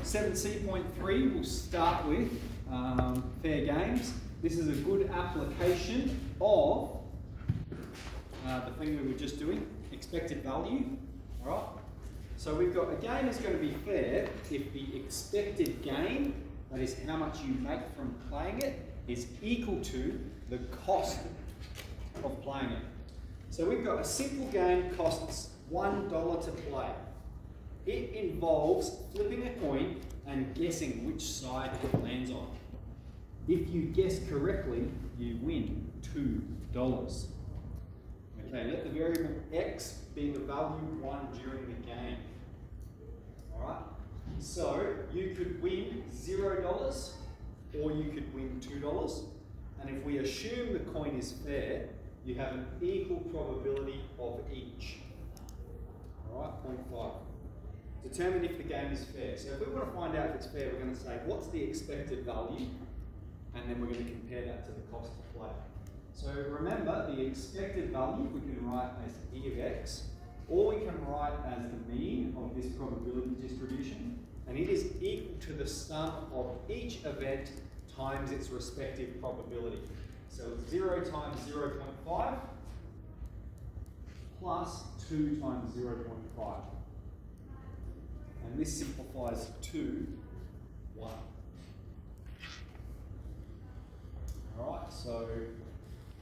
7C.3 we'll start with fair games. This is a good application of the thing we were just doing, expected value. All right. So we've got a game is going to be fair if the expected gain, that is how much you make from playing it, is equal to the cost of playing it. So we've got a simple game costs $1 to play. It involves flipping a coin and guessing which side it lands on. If you guess correctly, you win $2. Okay, let the variable x be the value won during the game. Alright, so you could win $0 or you could win $2. And if we assume the coin is fair, you have an equal probability of each. Alright, 0.5. Determine if the game is fair. So if we want to find out if it's fair, we're going to say, what's the expected value? And then we're going to compare that to the cost of play. So remember, the expected value we can write as E of x, or we can write as the mean of this probability distribution, and it is equal to the sum of each event times its respective probability. So it's 0 times 0.5 plus 2 times 0.5. And this simplifies to 1. Alright, so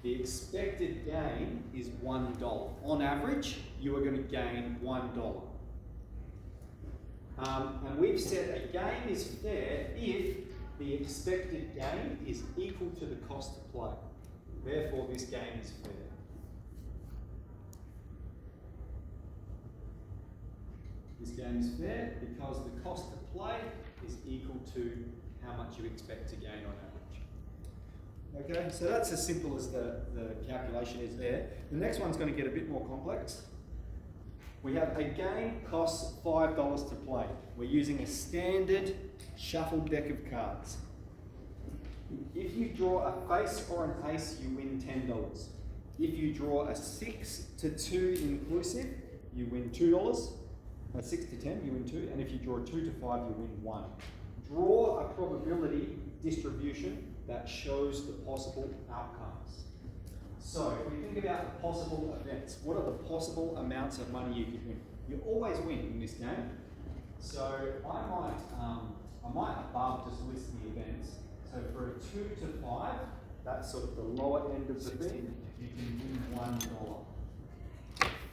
the expected gain is $1. On average, you are going to gain $1. And we've said a game is fair if the expected gain is equal to the cost to play. Therefore, this game is fair. This game is fair because the cost to play is equal to how much you expect to gain on average. Okay, so that's as simple as the calculation is there. The next one's going to get a bit more complex. We have a game costs $5 to play. We're using a standard shuffled deck of cards. If you draw a face or an ace, you win $10. If you draw a 6 to 2 inclusive, you win $2. A 6 to 10, you win 2, and if you draw 2 to 5, you win 1. Draw a probability distribution that shows the possible outcomes. So, if we think about the possible events, what are the possible amounts of money you could win? You always win in this game. So, I might above just list the events. So, for a 2 to 5, that's sort of the lower end of the thing, you can win $1.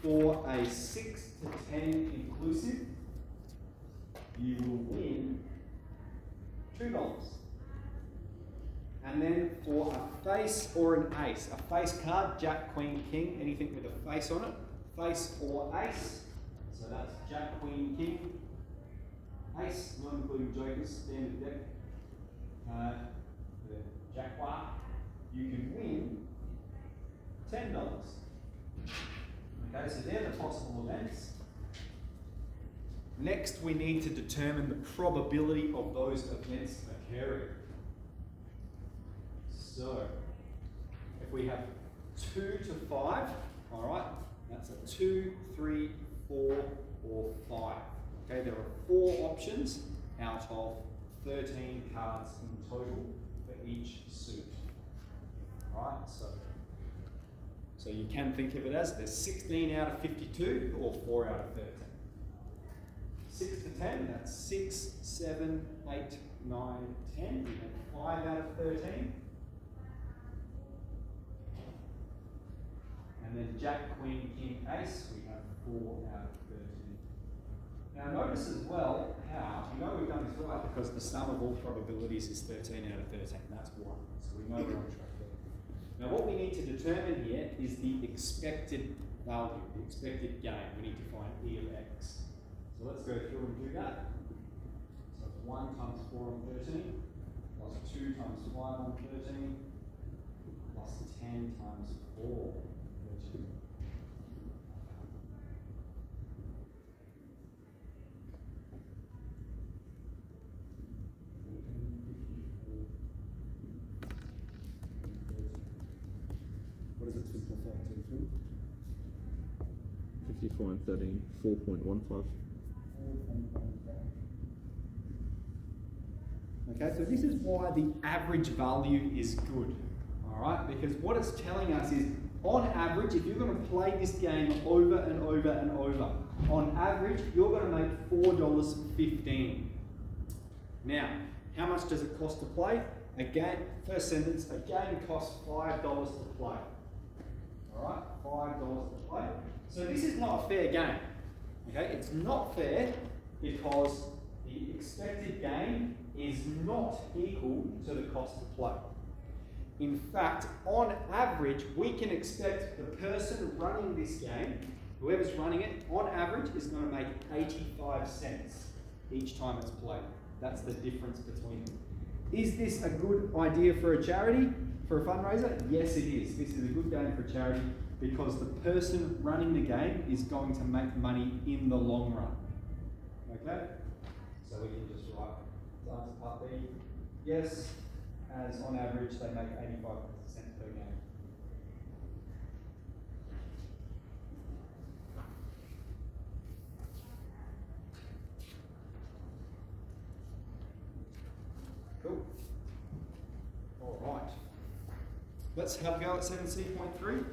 For a 6 to 10 inclusive, you will win $2. And then for a face or an ace, a face card, Jack, Queen, King, anything with a face on it, face or ace, so that's Jack, Queen, King, ace, not including jokers, standard deck, the Jaguar, you can win $10. Okay, so they're the possible events. Next, we need to determine the probability of those events occurring. So, if we have 2 to 5, all right, that's a 2, 3, 4, or 5. Okay, there are 4 options out of 13 cards in total for each suit. All right, so you can think of it as there's 16 out of 52 or 4 out of 13. 6 to 10, that's 6, 7, 8, 9, 10. We have 5 out of 13. And then Jack, Queen, King, Ace, we have 4 out of 13. Now notice as well how, you know we've done this right because the sum of all probabilities is 13 out of 13. That's 1. So we know we're on track there. Now what we need to determine here is the expected value, the expected gain. We need to find E of x. So let's go through and do that. So it's 1 times 4 on 13, plus 2 times 5 on 13, plus 10 times 4 on 13. What does it simplify to? 54 and 13, 4.15. Okay, so this is why the average value is good. All right, because what it's telling us is, on average, if you're going to play this game over and over and over, on average, you're going to make $4.15. Now, how much does it cost to play? Again, first sentence, a game costs $5 to play. All right, $5 to play. So this is not a fair game. Okay, it's not fair because the expected gain is not equal to the cost to play. In fact, on average, we can expect the person running this game, whoever's running it, on average is going to make 85 cents each time it's played. That's the difference between them. Is this a good idea for a charity, for a fundraiser? Yes, it is. This is a good game for charity because the person running the game is going to make money in the long run. Okay? So we can just write answer part B. Yes, as on average they make 85 cents per game. Cool. All right. Let's have a go at 7C.3.